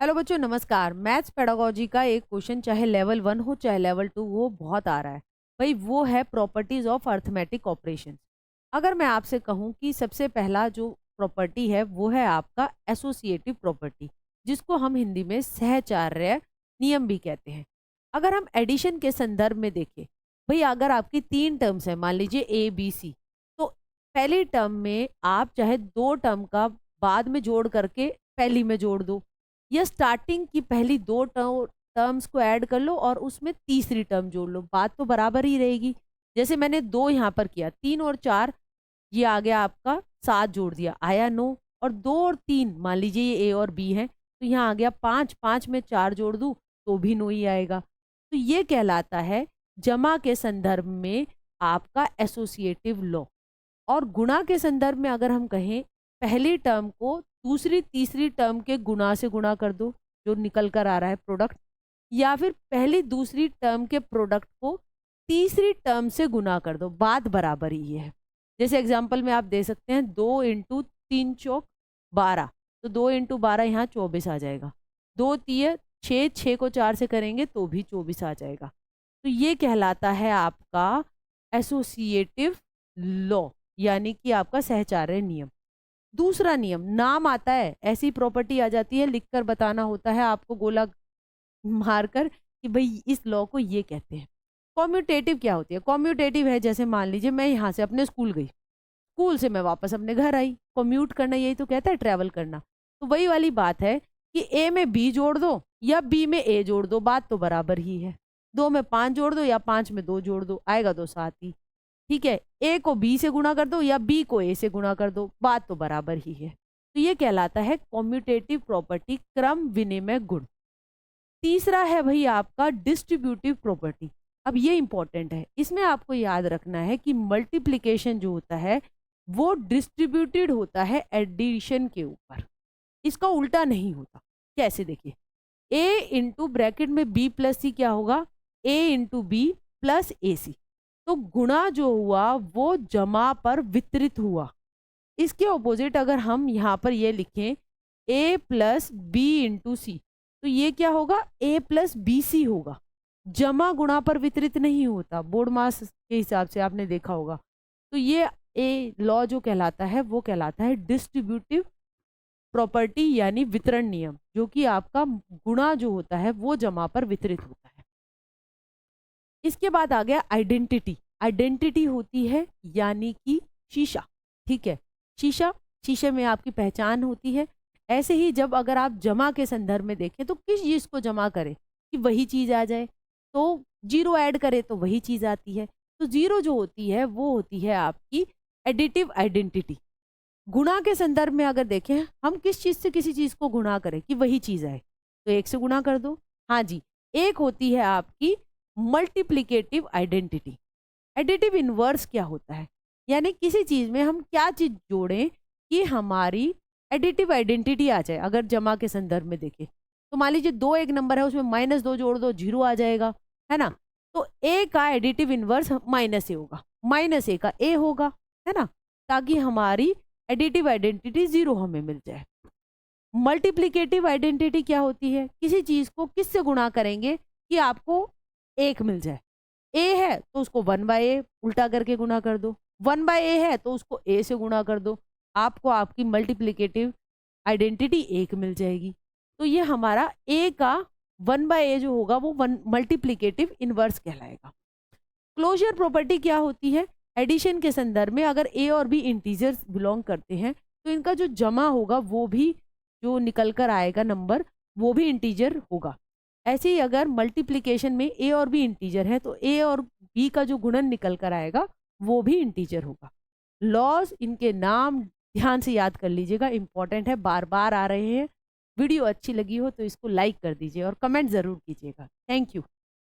Hello बच्चों, नमस्कार। Maths pedagogy का एक क्वेश्चन चाहे लेवल 1 हो चाहे लेवल 2 हो, बहुत आ रहा है भाई। वो है प्रॉपर्टीज ऑफ अर्थमेटिक ऑपरेशन। अगर मैं आपसे कहूं कि सबसे पहला जो प्रॉपर्टी है वो है आपका एसोसिएटिव प्रॉपर्टी, जिसको हम हिंदी में सहचार्य नियम भी कहते हैं। अगर हम एडिशन के संदर्भ में देखें भाई, अगर आपकी 3 टर्म्स है, मान लीजिए ए बी सी, तो पहली टर्म में आप चाहे 2 टर्म का बाद में जोड़ करके पहली में जोड़ दो, या स्टार्टिंग की पहली 2 टर्म्स को ऐड कर लो और उसमें तीसरी टर्म जोड़ लो, बात तो बराबर ही रहेगी। जैसे मैंने 2 यहाँ पर किया, 3 और 4, ये आ गया आपका 7 जोड़ दिया, आया 9। और 2 और 3, मान लीजिए ये ए और बी है, तो यहाँ आ गया 5, 5 में 4 जोड़ दूँ तो भी 9 ही आएगा। तो ये कहलाता है जमा के संदर्भ में आपका एसोसिएटिव लॉ। और गुणा के संदर्भ में अगर हम कहें, पहली टर्म को दूसरी तीसरी टर्म के गुणा से गुणा कर दो, जो निकल कर आ रहा है प्रोडक्ट, या फिर पहली दूसरी टर्म के प्रोडक्ट को तीसरी टर्म से गुणा कर दो, बात बराबर ही है। जैसे एग्जांपल में आप दे सकते हैं 2 इंटू 3 चौक 12, तो 2 इंटू 12 यहाँ 24 आ जाएगा। 2 तिये 6, 6 को 4 से करेंगे तो भी 24 आ जाएगा। तो ये कहलाता है आपका एसोसिएटिव लॉ, यानी कि आपका सहचार्य नियम। दूसरा नियम, नाम आता है, ऐसी प्रॉपर्टी आ जाती है, लिखकर बताना होता है आपको गोला मारकर कि भाई इस लॉ को ये कहते हैं। कॉम्यूटेटिव क्या होती है? कॉम्यूटेटिव है, जैसे मान लीजिए मैं यहाँ से अपने स्कूल गई, स्कूल से मैं वापस अपने घर आई। कॉम्यूट करना यही तो कहता है, ट्रैवल करना। तो वही वाली बात है कि ए में बी जोड़ दो या बी में ए जोड़ दो, बात तो बराबर ही है। 2 में 5 जोड़ दो या 5 में 2 जोड़ दो, आएगा तो 7 ही। ठीक है, ए को बी से गुणा कर दो या बी को ए से गुणा कर दो, बात तो बराबर ही है। तो ये कहलाता है कॉम्यूटेटिव प्रॉपर्टी, क्रम विनिमय गुण। तीसरा है भाई आपका डिस्ट्रीब्यूटिव प्रॉपर्टी। अब ये इंपॉर्टेंट है, इसमें आपको याद रखना है कि मल्टीप्लीकेशन जो होता है वो डिस्ट्रीब्यूटेड होता है एडिशन के ऊपर, इसका उल्टा नहीं होता। कैसे? देखिए, ए इंटू ब्रैकेट में बी प्लस सी क्या होगा? ए इंटू बी प्लस ए सी। तो गुणा जो हुआ वो जमा पर वितरित हुआ। इसके ऑपोजिट अगर हम यहाँ पर ये लिखें a प्लस बी इंटू सी, तो ये क्या होगा? a प्लस बी सी होगा। जमा गुणा पर वितरित नहीं होता, बोर्ड मास के हिसाब से आपने देखा होगा। तो ये ए लॉ जो कहलाता है वो कहलाता है डिस्ट्रीब्यूटिव प्रॉपर्टी, यानी वितरण नियम, जो कि आपका गुणा जो होता है वो जमा पर वितरित होता है। इसके बाद आ गया आइडेंटिटी। आइडेंटिटी होती है यानी कि शीशा। ठीक है, शीशा, शीशे में आपकी पहचान होती है। ऐसे ही जब अगर आप जमा के संदर्भ में देखें तो किस चीज को जमा करें कि वही चीज आ जाए, तो जीरो ऐड करें तो वही चीज आती है। तो जीरो जो होती है वो होती है आपकी एडिटिव आइडेंटिटी। गुणा के संदर्भ में अगर देखें, हम किस चीज से किसी चीज को गुणा करें कि वही चीज आए, तो 1 से गुणा कर दो। हाँ जी, एक होती है आपकी मल्टीप्लिकेटिव आइडेंटिटी। एडिटिव इनवर्स क्या होता है? यानी किसी चीज में हम क्या चीज जोड़ें कि हमारी एडिटिव आइडेंटिटी आ जाए। अगर जमा के संदर्भ में देखें तो मान लीजिए 2 एक नंबर है, उसमें -2 जोड़ दो, 0 आ जाएगा, है ना। तो ए का एडिटिव इनवर्स -a होगा, -a का a होगा, है ना, ताकि हमारी एडिटिव आइडेंटिटी 0 हमें मिल जाए। मल्टीप्लिकेटिव आइडेंटिटी क्या होती है? किसी चीज को किससे गुणा करेंगे कि आपको 1 मिल जाए। ए है तो उसको 1/a उल्टा करके गुणा कर दो, 1/a है तो उसको a से गुणा कर दो, आपको आपकी मल्टीप्लिकेटिव आइडेंटिटी 1 मिल जाएगी। तो ये हमारा a का 1/a जो होगा वो मल्टीप्लिकेटिव इनवर्स कहलाएगा। क्लोजर प्रॉपर्टी क्या होती है? एडिशन के संदर्भ में अगर a और b इंटीजर्स बिलोंग करते हैं तो इनका जो जमा होगा वो भी, जो निकल कर आएगा नंबर, वो भी इंटीजर होगा। ऐसे ही अगर मल्टीप्लिकेशन में a और b इंटीजर है तो a और b का जो गुणन निकल कर आएगा वो भी इंटीजर होगा। लॉज, इनके नाम ध्यान से याद कर लीजिएगा, इंपॉर्टेंट है, बार बार आ रहे हैं। वीडियो अच्छी लगी हो तो इसको लाइक कर दीजिए और कमेंट जरूर कीजिएगा। Thank you.